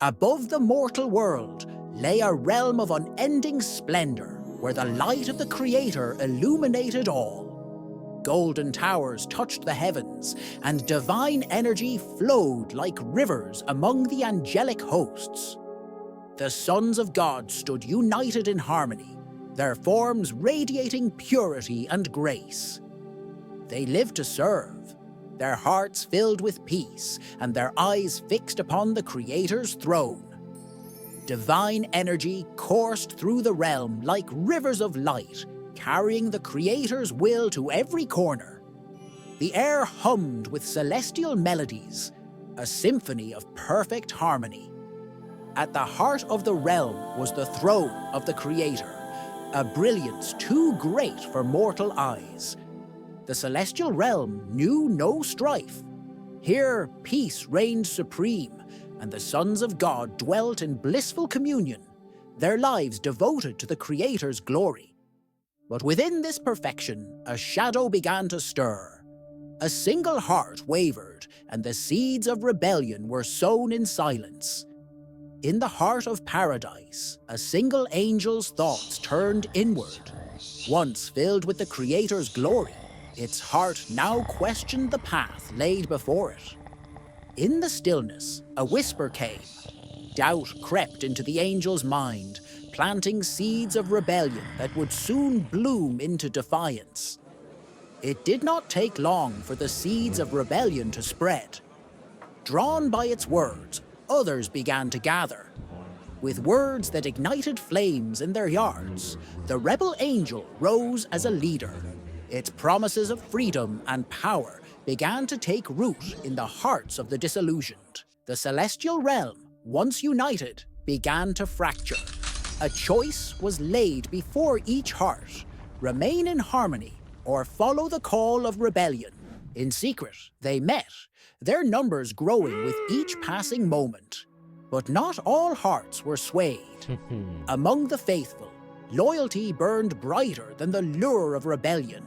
Above the mortal world lay a realm of unending splendor, where the light of the Creator illuminated all. Golden towers touched the heavens, and divine energy flowed like rivers among the angelic hosts. The sons of God stood united in harmony, their forms radiating purity and grace. They lived to serve, their hearts filled with peace, and their eyes fixed upon the Creator's throne. Divine energy coursed through the realm like rivers of light, carrying the Creator's will to every corner. The air hummed with celestial melodies, a symphony of perfect harmony. At the heart of the realm was the throne of the Creator, a brilliance too great for mortal eyes. The celestial realm knew no strife. Here, peace reigned supreme, and the sons of God dwelt in blissful communion, their lives devoted to the Creator's glory. But within this perfection, a shadow began to stir. A single heart wavered, and the seeds of rebellion were sown in silence. In the heart of paradise, a single angel's thoughts turned inward. Once filled with the Creator's glory, its heart now questioned the path laid before it. In the stillness, a whisper came. Doubt crept into the angel's mind, planting seeds of rebellion that would soon bloom into defiance. It did not take long for the seeds of rebellion to spread. Drawn by its words, others began to gather. With words that ignited flames in their hearts, the rebel angel rose as a leader. Its promises of freedom and power began to take root in the hearts of the disillusioned. The celestial realm, once united, began to fracture. A choice was laid before each heart: remain in harmony or follow the call of rebellion. In secret, they met, their numbers growing with each passing moment. But not all hearts were swayed. Among the faithful, loyalty burned brighter than the lure of rebellion,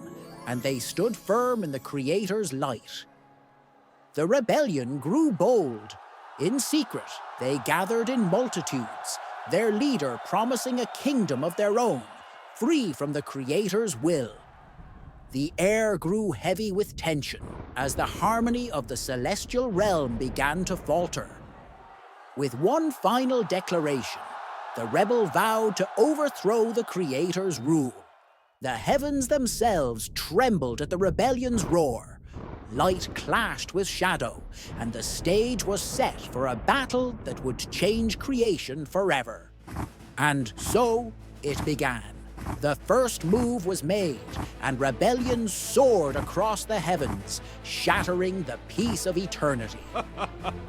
and they stood firm in the Creator's light. The rebellion grew bold. In secret, they gathered in multitudes, their leader promising a kingdom of their own, free from the Creator's will. The air grew heavy with tension as the harmony of the celestial realm began to falter. With one final declaration, the rebel vowed to overthrow the Creator's rule. The heavens themselves trembled at the rebellion's roar. Light clashed with shadow, and the stage was set for a battle that would change creation forever. And so it began. The first move was made, and rebellion soared across the heavens, shattering the peace of eternity.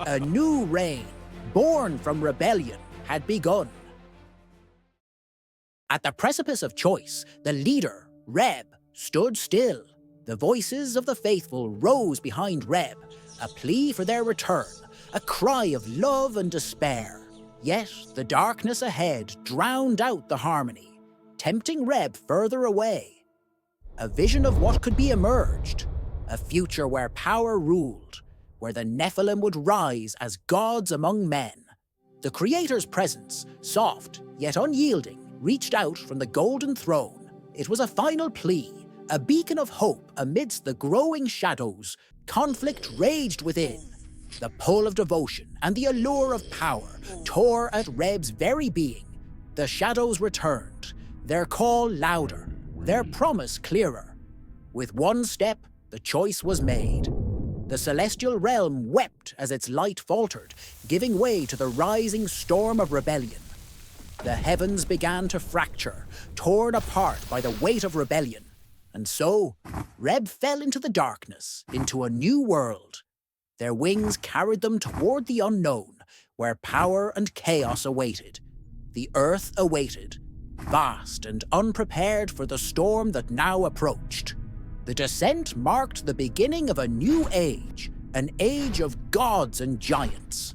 A new reign, born from rebellion, had begun. At the precipice of choice, the leader, Reb, stood still. The voices of the faithful rose behind Reb, a plea for their return, a cry of love and despair. Yet the darkness ahead drowned out the harmony, tempting Reb further away. A vision of what could be emerged, a future where power ruled, where the Nephilim would rise as gods among men. The Creator's presence, soft yet unyielding, reached out from the golden throne. It was a final plea, a beacon of hope amidst the growing shadows. Conflict raged within. The pull of devotion and the allure of power tore at Reb's very being. The shadows returned, their call louder, their promise clearer. With one step, the choice was made. The celestial realm wept as its light faltered, giving way to the rising storm of rebellion. The heavens began to fracture, torn apart by the weight of rebellion. And so, Reb fell into the darkness, into a new world. Their wings carried them toward the unknown, where power and chaos awaited. The earth awaited, vast and unprepared for the storm that now approached. The descent marked the beginning of a new age, an age of gods and giants.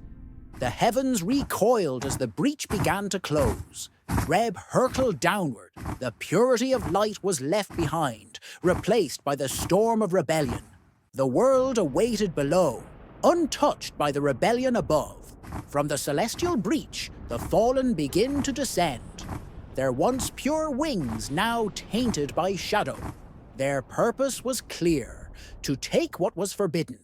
The heavens recoiled as the breach began to close. Reb hurtled downward. The purity of light was left behind, replaced by the storm of rebellion. The world awaited below, untouched by the rebellion above. From the celestial breach, the fallen begin to descend. Their once pure wings now tainted by shadow. Their purpose was clear, to take what was forbidden.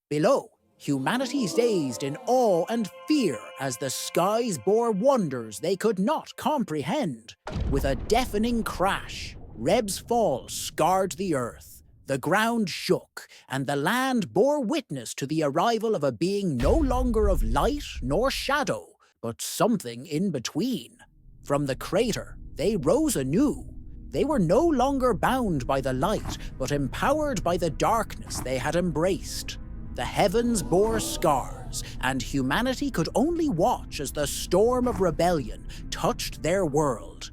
Below, humanity gazed in awe and fear as the skies bore wonders they could not comprehend. With a deafening crash, Reb's fall scarred the earth. The ground shook, and the land bore witness to the arrival of a being no longer of light nor shadow, but something in between. From the crater, they rose anew. They were no longer bound by the light, but empowered by the darkness they had embraced. The heavens bore scars, and humanity could only watch as the storm of rebellion touched their world.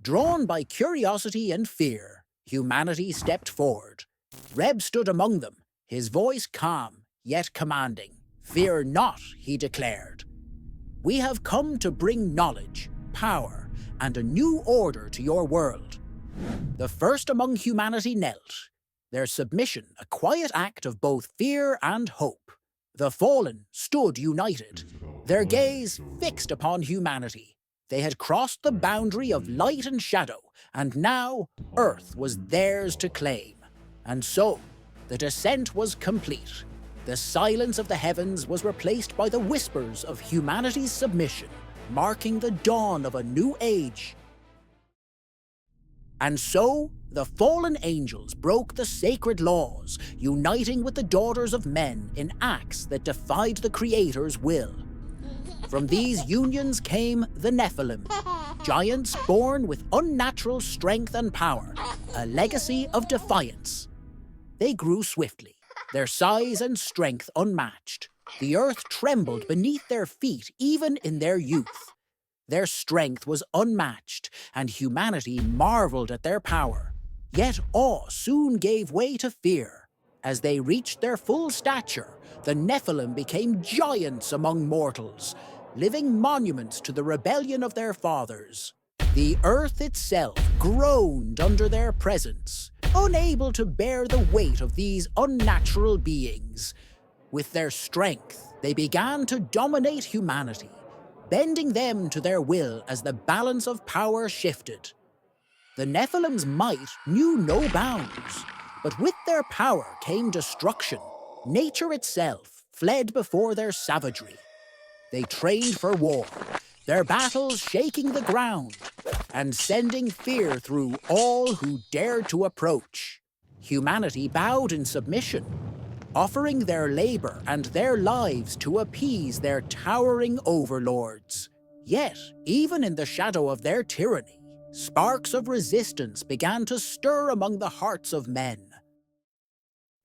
Drawn by curiosity and fear, humanity stepped forward. Reb stood among them, his voice calm, yet commanding. "Fear not," he declared. "We have come to bring knowledge, power, and a new order to your world." The first among humanity knelt, their submission a quiet act of both fear and hope. The fallen stood united, their gaze fixed upon humanity. They had crossed the boundary of light and shadow, and now Earth was theirs to claim. And so, the descent was complete. The silence of the heavens was replaced by the whispers of humanity's submission, marking the dawn of a new age. And so, the fallen angels broke the sacred laws, uniting with the daughters of men in acts that defied the Creator's will. From these unions came the Nephilim, giants born with unnatural strength and power, a legacy of defiance. They grew swiftly, their size and strength unmatched. The earth trembled beneath their feet even in their youth. Their strength was unmatched, and humanity marveled at their power. Yet awe soon gave way to fear. As they reached their full stature, the Nephilim became giants among mortals, living monuments to the rebellion of their fathers. The earth itself groaned under their presence, unable to bear the weight of these unnatural beings. With their strength, they began to dominate humanity, bending them to their will as the balance of power shifted. The Nephilim's might knew no bounds, but with their power came destruction. Nature itself fled before their savagery. They trained for war, their battles shaking the ground and sending fear through all who dared to approach. Humanity bowed in submission, offering their labor and their lives to appease their towering overlords. Yet, even in the shadow of their tyranny, sparks of resistance began to stir among the hearts of men.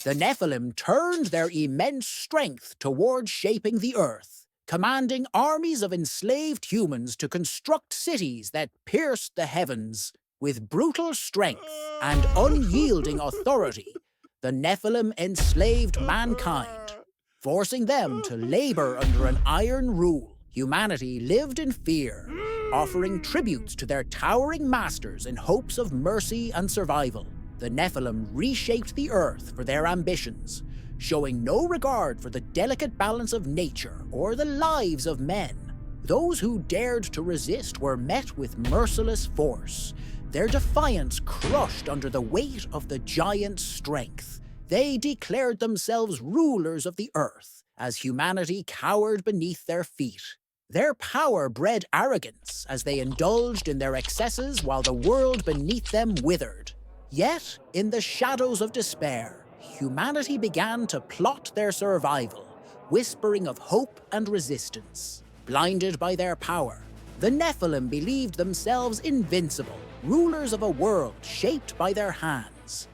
The Nephilim turned their immense strength toward shaping the earth, commanding armies of enslaved humans to construct cities that pierced the heavens. With brutal strength and unyielding authority, the Nephilim enslaved mankind, forcing them to labor under an iron rule. Humanity lived in fear, offering tributes to their towering masters in hopes of mercy and survival. The Nephilim reshaped the earth for their ambitions, showing no regard for the delicate balance of nature or the lives of men. Those who dared to resist were met with merciless force, their defiance crushed under the weight of the giant's strength. They declared themselves rulers of the earth, as humanity cowered beneath their feet. Their power bred arrogance as they indulged in their excesses while the world beneath them withered. Yet, in the shadows of despair, humanity began to plot their survival, whispering of hope and resistance. Blinded by their power, the Nephilim believed themselves invincible, rulers of a world shaped by their hands.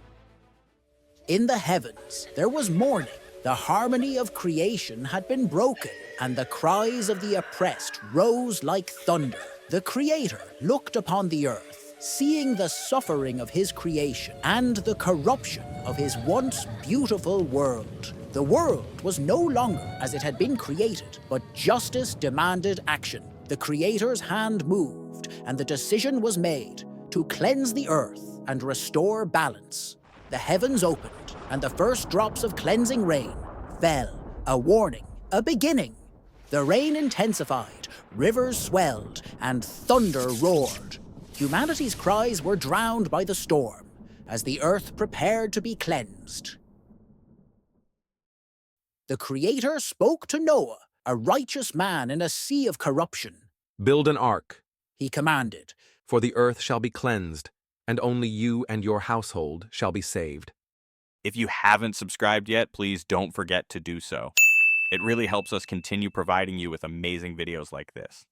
In the heavens, there was mourning. The harmony of creation had been broken, and the cries of the oppressed rose like thunder. The Creator looked upon the earth, seeing the suffering of his creation and the corruption of his once beautiful world. The world was no longer as it had been created, but justice demanded action. The Creator's hand moved, and the decision was made to cleanse the earth and restore balance. The heavens opened, and the first drops of cleansing rain fell, A warning, a beginning. The rain intensified, rivers swelled, and thunder roared. Humanity's cries were drowned by the storm, as the earth prepared to be cleansed. The Creator spoke to Noah, a righteous man in a sea of corruption. Build an ark, He commanded, for the earth shall be cleansed, and only you and your household shall be saved. If you haven't subscribed yet, please don't forget to do so. It really helps us continue providing you with amazing videos like this.